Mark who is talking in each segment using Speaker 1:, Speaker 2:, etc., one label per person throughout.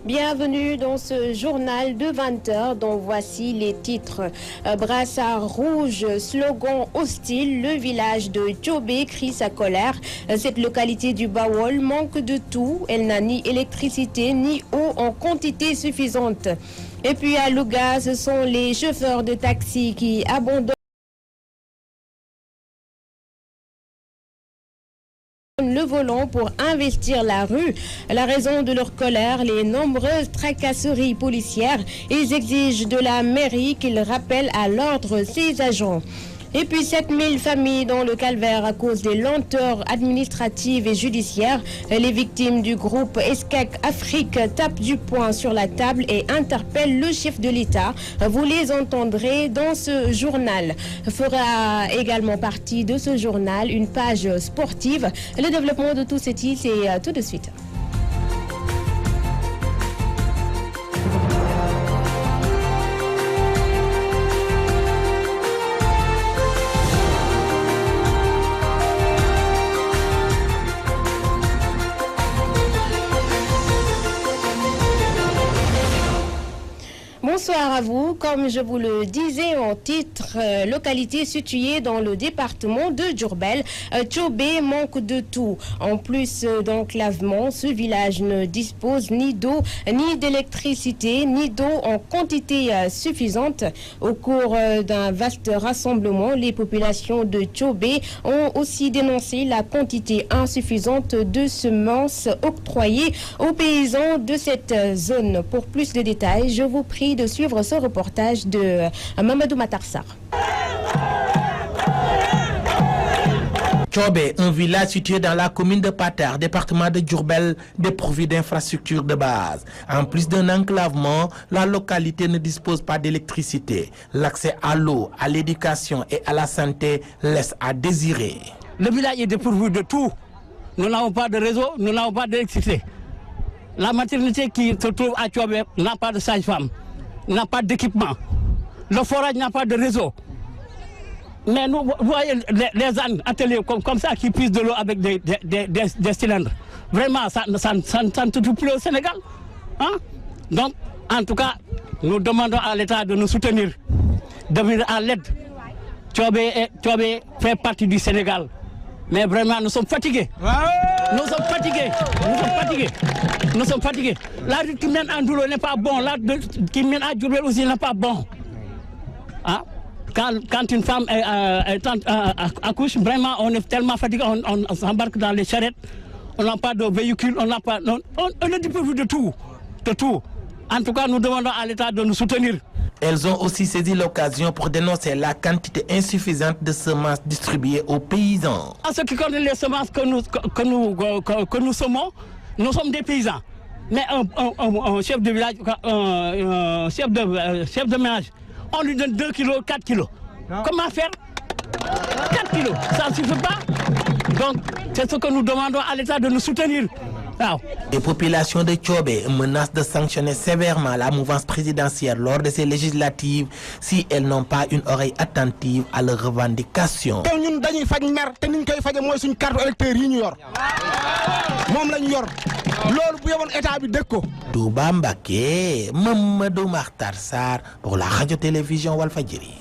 Speaker 1: Bienvenue dans ce journal de 20h dont voici les titres. Brassard rouge, slogan hostile, le village de Tchobé crie sa colère. Cette localité du Bawol manque de tout. Elle n'a ni électricité ni eau en quantité suffisante. Et puis à Louga, ce sont les chauffeurs de taxi qui abandonnent le volant pour investir la rue. La raison de leur colère, les nombreuses tracasseries policières. Ils exigent de la mairie qu'il rappelle à l'ordre ses agents. Et puis 7000 familles dans le calvaire à cause des lenteurs administratives et judiciaires. Les victimes du groupe ESCAC Afrique tapent du poing sur la table et interpellent le chef de l'État. Vous les entendrez dans ce journal. Fera également partie de ce journal une page sportive. Le développement de tout ceci, c'est tout de suite. Bonsoir à vous. Comme je vous le disais en titre, localité située dans le département de Diourbel, Tchobé manque de tout. En plus d'enclavement, ce village ne dispose ni d'eau, ni d'électricité, ni d'eau en quantité suffisante. Au cours d'un vaste rassemblement, les populations de Tchobé ont aussi dénoncé la quantité insuffisante de semences octroyées aux paysans de cette zone. Pour plus de détails, je vous prie de suivre ce reportage de Mamadou Matarsar.
Speaker 2: Tchobé, un village situé dans la commune de Patar, département de Diourbel, dépourvu d'infrastructures de base. En plus d'un enclavement, la localité ne dispose pas d'électricité. L'accès à l'eau, à l'éducation et à la santé laisse à désirer.
Speaker 3: Le village est dépourvu de tout. Nous n'avons pas de réseau, nous n'avons pas d'électricité. La maternité qui se trouve à Tchobé n'a pas de sage-femme, n'a pas d'équipement. Le forage n'a pas de réseau. Mais nous voyons les ânes ateliers comme ça qui puissent de l'eau avec des cylindres. Vraiment, ça ne se trouve plus au Sénégal. Hein? Donc, en tout cas, nous demandons à l'État de nous soutenir, de venir à l'aide. Tchobé fait partie du Sénégal. Mais vraiment, nous sommes fatigués. Nous sommes fatigués. Nous sommes fatigués. Nous sommes fatigués. La rue qui mène à Ndoulo n'est pas bon. La rue qui mène à Diourbel aussi n'est pas bon. Hein? Quand une femme accouche, vraiment, on est tellement fatigué, on s'embarque dans les charrettes, on n'a pas de véhicule, on est dépourvu de tout. De tout. En tout cas, nous demandons à l'État de nous soutenir.
Speaker 2: Elles ont aussi saisi l'occasion pour dénoncer la quantité insuffisante de semences distribuées aux paysans.
Speaker 3: En ce qui concerne les semences que nous semons, nous sommes des paysans. Mais un chef de village, un chef de ménage, on lui donne 2 kilos, 4 kilos. Non. Comment faire 4 kilos, ça ne suffit pas. Donc, c'est ce que nous demandons à l'État de nous soutenir.
Speaker 2: Les populations de Tchobé menacent de sanctionner sévèrement la mouvance présidentielle lors de ces législatives si elles n'ont pas une oreille attentive à leurs revendications. Touba Mbaké, Mamadou Matarsar pour la radio-télévision Walfadjri.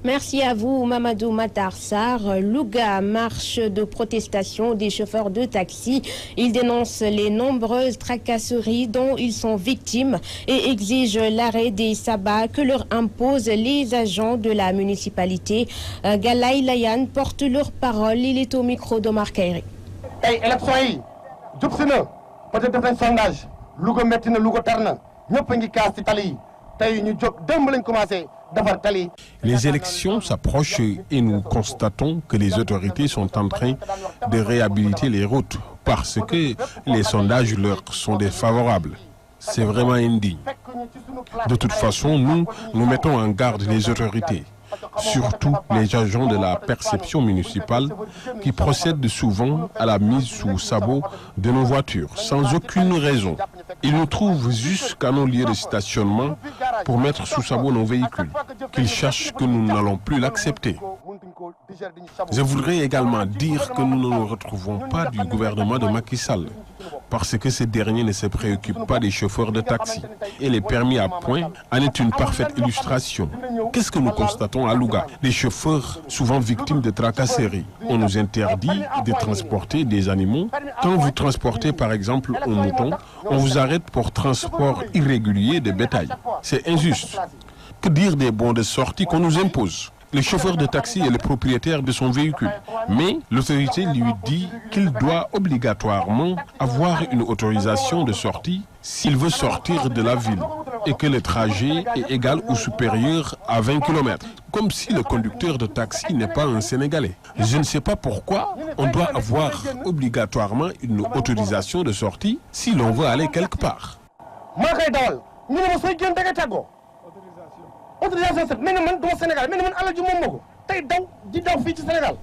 Speaker 1: Merci à vous, Mamadou Matarsar. Louga, marche de protestation des chauffeurs de taxi. Ils dénoncent les nombreuses tracasseries dont ils sont victimes et exigent l'arrêt des sabbats que leur imposent les agents de la municipalité. Galaï Layan porte leur parole. Il est au micro d'Omar Kairi.
Speaker 4: Élection, peut-être un sondage. Louga metti na Louga tarna. Ñepp ngi kaas ci tali. Tay ñu jog demb lañ commencé.
Speaker 5: Les élections s'approchent et nous constatons que les autorités sont en train de réhabiliter les routes parce que les sondages leur sont défavorables. C'est vraiment indigne. De toute façon, nous mettons en garde les autorités, surtout les agents de la perception municipale qui procèdent souvent à la mise sous sabot de nos voitures, sans aucune raison. Ils nous trouvent jusqu'à nos lieux de stationnement pour mettre sous sabot nos véhicules, qu'ils cherchent que nous n'allons plus l'accepter. Je voudrais également dire que nous ne nous retrouvons pas du gouvernement de Macky Sall. parce que ces derniers ne se préoccupent pas des chauffeurs de taxi. Et les permis à points en est une parfaite illustration. Qu'est-ce que nous constatons à Louga? Les chauffeurs, souvent victimes de tracasseries. On nous interdit de transporter des animaux. Quand vous transportez par exemple un mouton, on vous arrête pour transport irrégulier de bétail. C'est injuste. Que dire des bons de sortie qu'on nous impose? Le chauffeur de taxi est le propriétaire de son véhicule. Mais l'autorité lui dit qu'il doit obligatoirement avoir une autorisation de sortie s'il veut sortir de la ville et que le trajet est égal ou supérieur à 20 km. Comme si le conducteur de taxi n'est pas un Sénégalais. Je ne sais pas pourquoi on doit avoir obligatoirement une autorisation de sortie si l'on veut aller quelque part.
Speaker 4: Autorisation set mais man doo Sénégal mais man alal ji moom moo ko tey daw di daw fii ci Sénégal.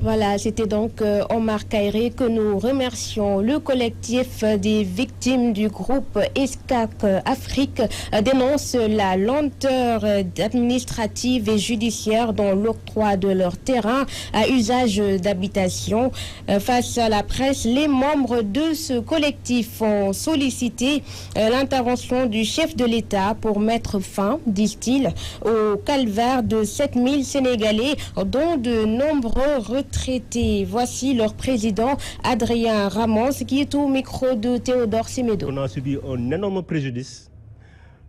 Speaker 1: Voilà, c'était donc Omar Kairé que nous remercions. Le collectif des victimes du groupe ESCAC Afrique dénonce la lenteur administrative et judiciaire dans l'octroi de leur terrain à usage d'habitation. Face à la presse, les membres de ce collectif ont sollicité l'intervention du chef de l'État pour mettre fin, disent-ils, au calvaire de 7000 Sénégalais, dont de nombreux retraités. Voici leur président Adrien Ramos qui est au micro de Théodore Semedo.
Speaker 6: On a subi un énorme préjudice.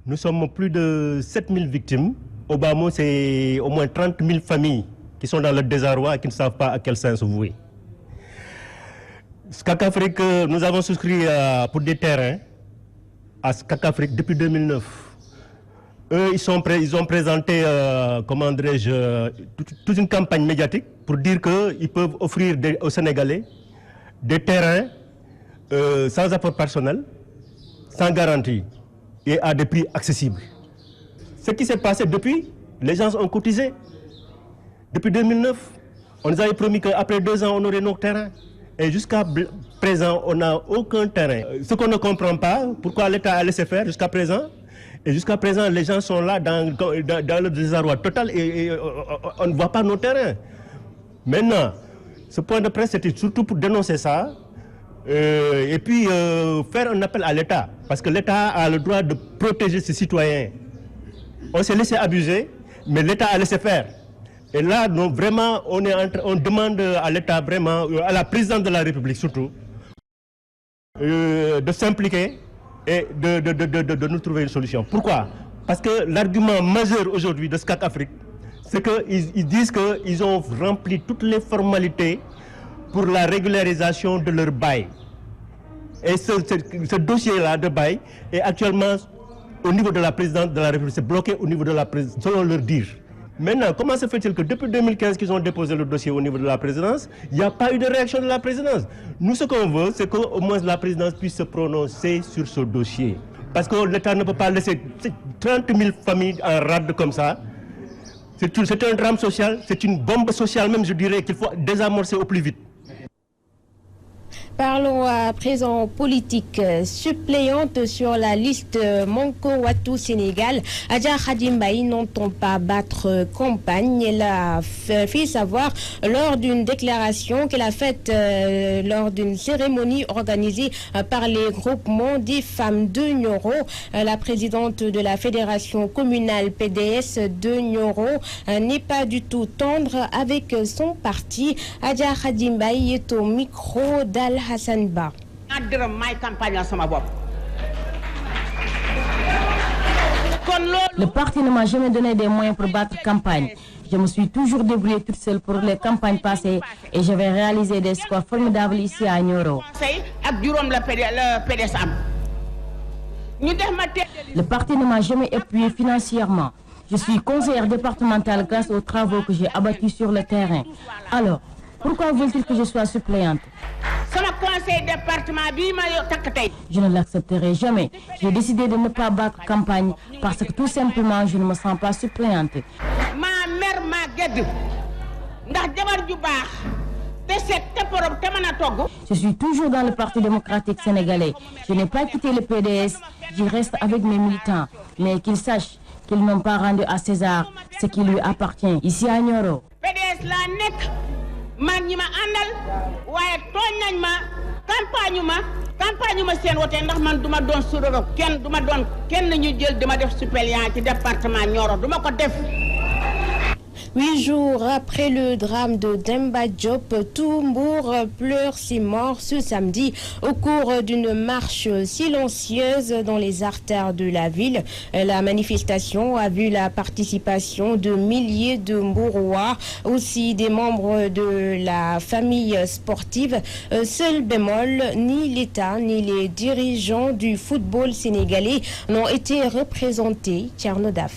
Speaker 6: Nous sommes plus de 7000 victimes. Au bas mot, c'est au moins 30 000 familles qui sont dans le désarroi et qui ne savent pas à quel sens se vouer. SCAC Afrique, nous avons souscrit pour des terrains à SCAC Afrique depuis 2009. Eux, ils ont présenté, comment dirais-je, toute une campagne médiatique pour dire qu'ils peuvent offrir aux Sénégalais des terrains sans apport personnel, sans garantie et à des prix accessibles. Ce qui s'est passé depuis, les gens ont cotisé. Depuis 2009, on nous avait promis qu'après 2 ans, on aurait nos terrains. Et jusqu'à présent, on n'a aucun terrain. Ce qu'on ne comprend pas, pourquoi l'État a laissé faire jusqu'à présent. Et jusqu'à présent, les gens sont là dans le désarroi total et on ne voit pas nos terrains. Maintenant, ce point de presse, c'était surtout pour dénoncer ça et puis faire un appel à l'État. Parce que l'État a le droit de protéger ses citoyens. On s'est laissé abuser, mais l'État a laissé faire. Et là, donc, vraiment, on demande à l'État, vraiment, à la présidente de la République surtout, de s'impliquer et de nous trouver une solution. Pourquoi? Parce que l'argument majeur aujourd'hui de SCAC Afrique, c'est qu'ils disent qu'ils ont rempli toutes les formalités pour la régularisation de leur bail. Et ce dossier-là de bail est actuellement au niveau de la présidente de la République, c'est bloqué au niveau de la présidence, selon leur dire. Maintenant, comment se fait-il que depuis 2015 qu'ils ont déposé le dossier au niveau de la présidence, il n'y a pas eu de réaction de la présidence? Nous, ce qu'on veut, c'est qu'au moins la présidence puisse se prononcer sur ce dossier. Parce que l'État ne peut pas laisser 30 000 familles en rade comme ça. C'est un drame social, c'est une bombe sociale même, je dirais, qu'il faut désamorcer au plus vite.
Speaker 1: Parlons à présent politique. Suppléante sur la liste Manko Watu Sénégal, Adja Khadimbaï n'entend pas battre campagne. Elle a fait savoir lors d'une déclaration qu'elle a faite lors d'une cérémonie organisée par les groupements des femmes de Nioro. La présidente de la fédération communale PDS de Nioro n'est pas du tout tendre avec son parti. Adja Khadimbaï est au micro d'Al Hassan Ba.
Speaker 7: Le parti ne m'a jamais donné des moyens pour battre campagne. Je me suis toujours débrouillée toute seule pour les campagnes passées et je vais réaliser des scores formidables ici à Nioro. Le parti ne m'a jamais appuyé financièrement. Je suis conseillère départementale grâce aux travaux que j'ai abattus sur le terrain. Alors, pourquoi veulent-ils que je sois suppléante? Je ne l'accepterai jamais. J'ai décidé de ne pas battre campagne parce que tout simplement je ne me sens pas suppléante. Je suis toujours dans le Parti démocratique sénégalais. Je n'ai pas quitté le PDS, j'y reste avec mes militants. Mais qu'ils sachent qu'ils n'ont pas rendu à César ce qui lui appartient ici à Nioro.
Speaker 8: campagne ma seen wote ndax man duma doon suroro kenn duma doon kenn ñu jël dima def suppléant ci département Nioro duma ko def.
Speaker 1: 8 jours après le drame de Demba Diop, tout Mbour pleure ses morts ce samedi au cours d'une marche silencieuse dans les artères de la ville. La manifestation a vu la participation de milliers de Mbourois, aussi des membres de la famille sportive. Seul bémol, ni l'État ni les dirigeants du football sénégalais n'ont été représentés. Thierno Daf.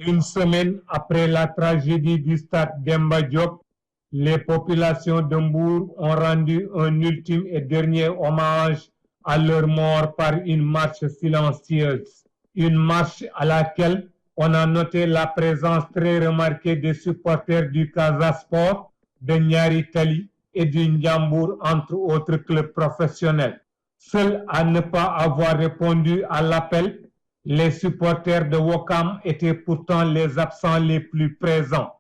Speaker 9: Une semaine après la tragédie du stade Demba Diop, les populations de Mbour ont rendu un ultime et dernier hommage à leurs morts par une marche silencieuse. Une marche à laquelle on a noté la présence très remarquée des supporters du Casa Sport, de Niary Tally et du Ndiambour, entre autres clubs professionnels. Seuls à ne pas avoir répondu à l'appel, les supporters de Ouakam étaient pourtant les absents les plus présents.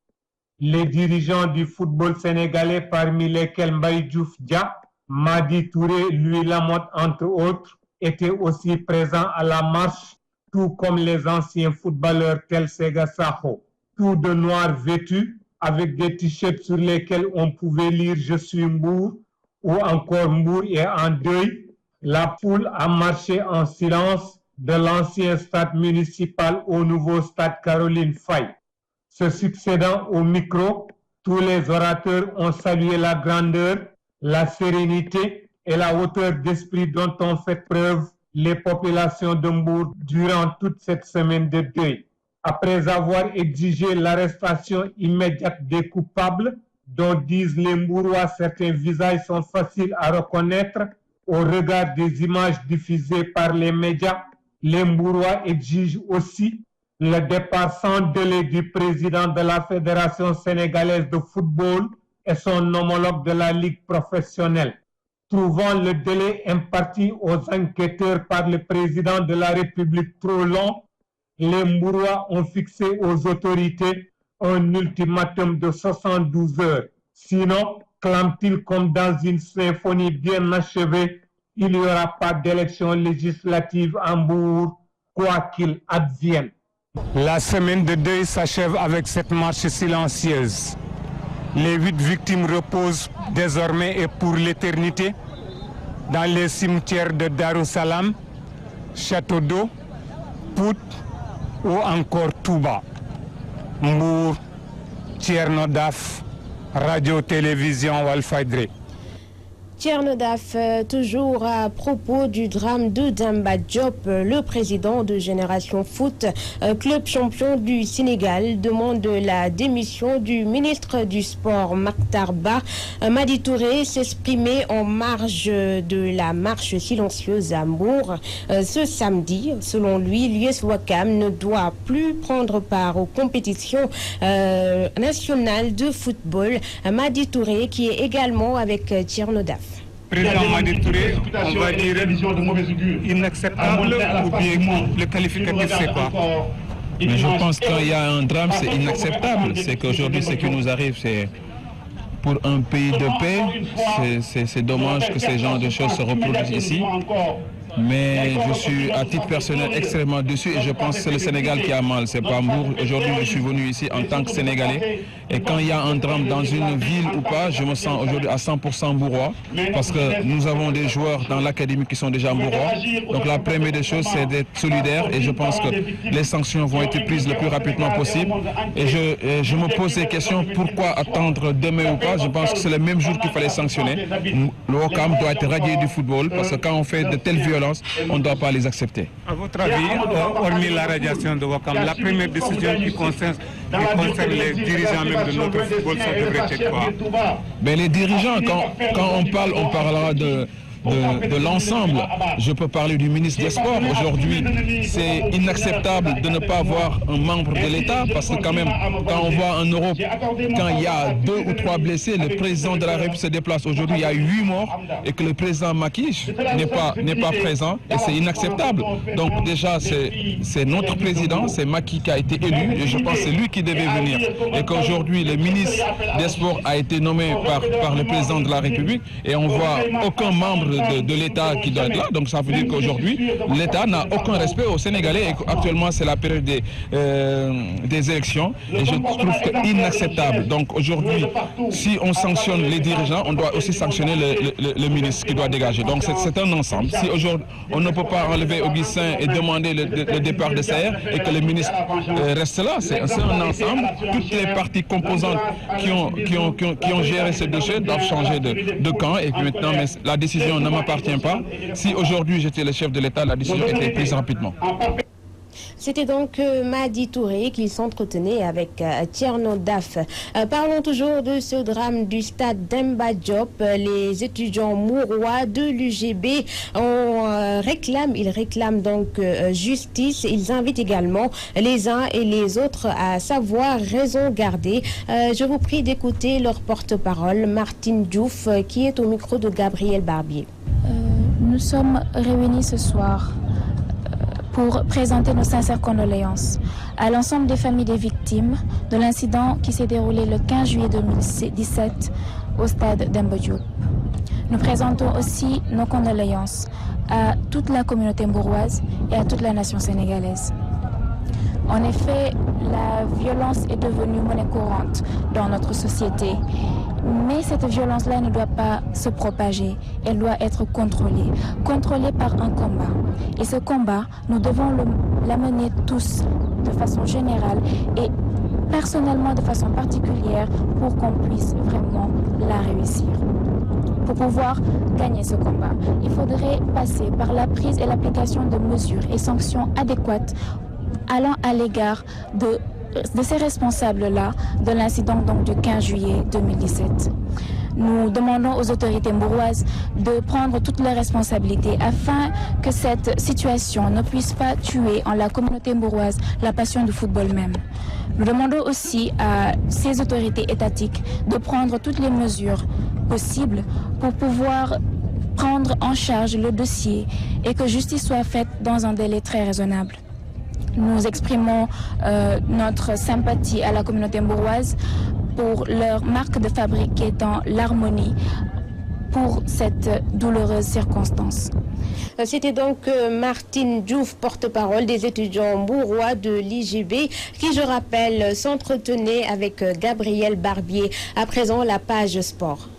Speaker 9: Les dirigeants du football sénégalais, parmi lesquels Mbaye Diouf Dia, Madi Touré, Louis Lamotte, entre autres, étaient aussi présents à la marche, tout comme les anciens footballeurs tels Sega Sakho. Tous de noir vêtus, avec des t-shirts sur lesquels on pouvait lire « Je suis Mbour » ou encore « Mbour est en deuil ». La foule a marché en silence de l'ancien stade municipal au nouveau stade Caroline Faye. Se succédant au micro, tous les orateurs ont salué la grandeur, la sérénité et la hauteur d'esprit dont ont fait preuve les populations de Mbour durant toute cette semaine de deuil. Après avoir exigé l'arrestation immédiate des coupables, dont disent les Mbourois certains visages sont faciles à reconnaître au regard des images diffusées par les médias, les Mbourois exigent aussi le départ sans délai du président de la Fédération sénégalaise de football et son homologue de la Ligue professionnelle. Trouvant le délai imparti aux enquêteurs par le président de la République trop long, les Mbourois ont fixé aux autorités un ultimatum de 72 heures. Sinon, clament-ils comme dans une symphonie bien achevée, il n'y aura pas d'élection législative en Mbour, quoi qu'il advienne. La semaine de deuil s'achève avec cette marche silencieuse. Les 8 victimes reposent désormais et pour l'éternité dans les cimetières de Darussalam, Château d'Eau, Pout ou encore Touba. Mbour, Thierno Daf, Radio-Télévision Walfadjri.
Speaker 1: Thierno Daf, toujours à propos du drame de Demba Diop, le président de Génération Foot, club champion du Sénégal, demande la démission du ministre du Sport Mactar Ba. Madi Touré s'exprimait en marge de la marche silencieuse à Mbour ce samedi. Selon lui, l'US Ouakam ne doit plus prendre part aux compétitions nationales de football. Madi Touré qui est également avec Thierno Daf.
Speaker 9: Président Madi Touré, on va dire inacceptable ou bien le qualificatif c'est quoi?
Speaker 10: Mais je pense qu'il y a un drame, c'est inacceptable. C'est qu'aujourd'hui, ce qui nous arrive, c'est pour un pays de paix, c'est dommage que ces genres de choses se reproduisent ici. Mais je suis à titre personnel extrêmement déçu et je pense que c'est le Sénégal qui a mal, c'est pas Mbour. Aujourd'hui, je suis venu ici en tant que Sénégalais et quand il y a un drame dans une ville ou pas, je me sens aujourd'hui à 100% mbourois parce que nous avons des joueurs dans l'académie qui sont déjà mbourois. Donc la première des choses, c'est d'être solidaire et je pense que les sanctions vont être prises le plus rapidement possible. Et je me pose des questions, pourquoi attendre demain ou pas? Je pense que c'est le même jour qu'il fallait sanctionner. Le Ouakam doit être radié du football parce que quand on fait de telles violences, on ne doit pas les accepter.
Speaker 9: À votre avis, hormis la radiation de Ouakam, la première décision qui concerne les dirigeants même de notre football, ça devrait être quoi?
Speaker 10: Ben, les dirigeants, quand on parlera de de l'ensemble. Je peux parler du ministre des Sports. Aujourd'hui, c'est inacceptable de ne pas avoir un membre de l'État parce que quand même, quand on voit en Europe, quand il y a 2 ou 3 blessés, le président de la République se déplace. Aujourd'hui, il y a 8 morts et que le président Macky n'est pas présent et c'est inacceptable. Donc déjà, c'est notre président, c'est Macky qui a été élu et je pense que c'est lui qui devait venir. Et qu'aujourd'hui, le ministre des Sports a été nommé par le président de la République et on voit aucun membre de l'État qui doit être là. Donc ça veut dire qu'aujourd'hui, l'État n'a aucun respect aux Sénégalais et qu'actuellement, c'est la période des élections et je trouve que inacceptable. Donc aujourd'hui, si on sanctionne les dirigeants, on doit aussi sanctionner le ministre qui doit dégager. Donc c'est un ensemble. Si aujourd'hui, on ne peut pas enlever Augustin et demander le départ de Saher et que le ministre reste là, c'est un ensemble. Toutes les parties composantes qui ont géré ce dossier doivent changer de camp et puis maintenant, mais la décision ne m'appartient pas. Si aujourd'hui j'étais le chef de l'État, la décision était prise rapidement.
Speaker 1: C'était donc Madi Touré qui s'entretenait avec Thierno Daf. Parlons toujours de ce drame du stade Demba Diop. Les étudiants mourois de l'UGB réclament donc justice. Ils invitent également les uns et les autres à savoir raison garder. Je vous prie d'écouter leur porte-parole, Martine Diouf, qui est au micro de Gabriel Barbier.
Speaker 11: Nous sommes réunis ce soir pour présenter nos sincères condoléances à l'ensemble des familles des victimes de l'incident qui s'est déroulé le 15 juillet 2017 au stade Demba Diop. Nous présentons aussi nos condoléances à toute la communauté mbouroise et à toute la nation sénégalaise. En effet, la violence est devenue monnaie courante dans notre société. Mais cette violence-là ne doit pas se propager, elle doit être contrôlée par un combat. Et ce combat, nous devons l'amener tous de façon générale et personnellement de façon particulière pour qu'on puisse vraiment la réussir. Pour pouvoir gagner ce combat, il faudrait passer par la prise et l'application de mesures et sanctions adéquates allant à l'égard de ces responsables-là de l'incident donc du 15 juillet 2017. Nous demandons aux autorités mbouroises de prendre toutes leurs responsabilités afin que cette situation ne puisse pas tuer en la communauté mbouroise la passion du football même. Nous demandons aussi à ces autorités étatiques de prendre toutes les mesures possibles pour pouvoir prendre en charge le dossier et que justice soit faite dans un délai très raisonnable. Nous exprimons notre sympathie à la communauté mbouroise pour leur marque de fabrique étant l'harmonie pour cette douloureuse circonstance.
Speaker 1: C'était donc Martine Diouf, porte-parole des étudiants mbourois de l'IGB, qui, je rappelle, s'entretenait avec Gabriel Barbier. À présent, la page sport.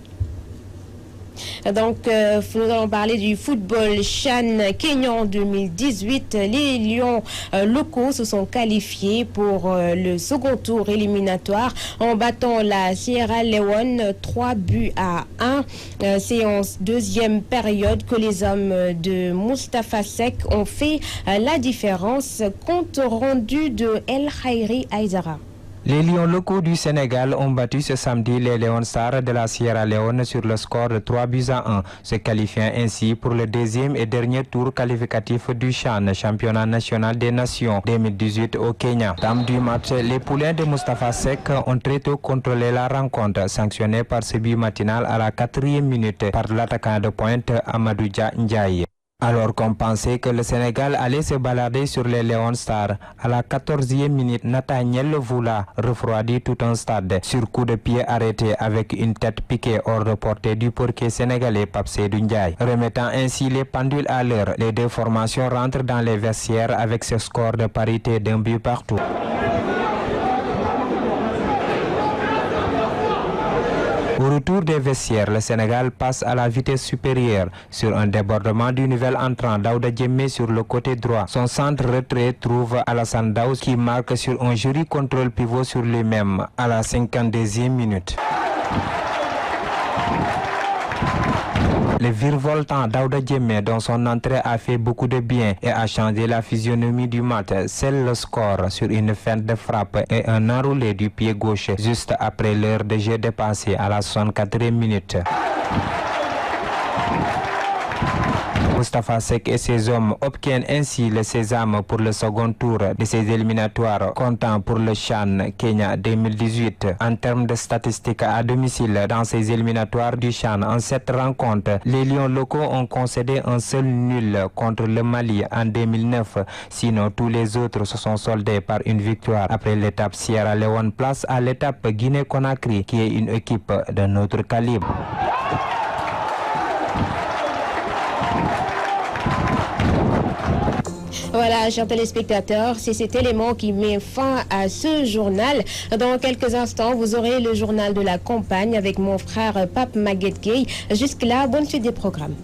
Speaker 1: Donc, nous allons parler du football Chan Kenyan 2018. Les Lions locaux se sont qualifiés pour le second tour éliminatoire en battant la Sierra Leone 3-1. Séance deuxième période que les hommes de Moustapha Seck ont fait la différence. Compte rendu de El Khairi Aïzara.
Speaker 12: Les Lions locaux du Sénégal ont battu ce samedi les Leon Stars de la Sierra Leone sur le score de 3-1, se qualifiant ainsi pour le deuxième et dernier tour qualificatif du CHAN, championnat national des nations 2018 au Kenya. Dame du match, les poulains de Moustapha Seck ont très tôt contrôlé la rencontre, sanctionné par ce but matinal à la 4e minute par l'attaquant de pointe Amadou Dia Ndiaye. Alors qu'on pensait que le Sénégal allait se balader sur les Leon Stars, à la 14e minute, Nathaniel Voula refroidit tout un stade sur coup de pied arrêté avec une tête piquée hors de portée du portier sénégalais Pape Seydou Ndiaye. Remettant ainsi les pendules à l'heure, les deux formations rentrent dans les vestiaires avec ce score de parité d'un but partout. Au retour des vestiaires, le Sénégal passe à la vitesse supérieure sur un débordement du nouvel entrant Daouda Djemé sur le côté droit. Son centre retrait trouve Alassane Daouz qui marque sur un joli contrôle pivot sur lui-même à la 52e minute. Le virevoltant Daouda Djemé, dont son entrée a fait beaucoup de bien et a changé la physionomie du match, scelle le score sur une feinte de frappe et un enroulé du pied gauche juste après l'heure de jeu dépassée à la 64e minute. Moustapha Seck et ses hommes obtiennent ainsi le sésame pour le second tour de ces éliminatoires, comptant pour le CHAN Kenya 2018. En termes de statistiques à domicile dans ces éliminatoires du CHAN, en 7 rencontres, les Lions locaux ont concédé un seul nul contre le Mali en 2009. Sinon, tous les autres se sont soldés par une victoire. Après l'étape Sierra Leone, place à l'étape Guinée-Conakry, qui est une équipe d'un autre calibre.
Speaker 1: Voilà, chers téléspectateurs, c'est cet élément qui met fin à ce journal. Dans quelques instants, vous aurez le journal de la campagne avec mon frère Pape Maguette Gueye. Jusque-là, bonne suite des programmes.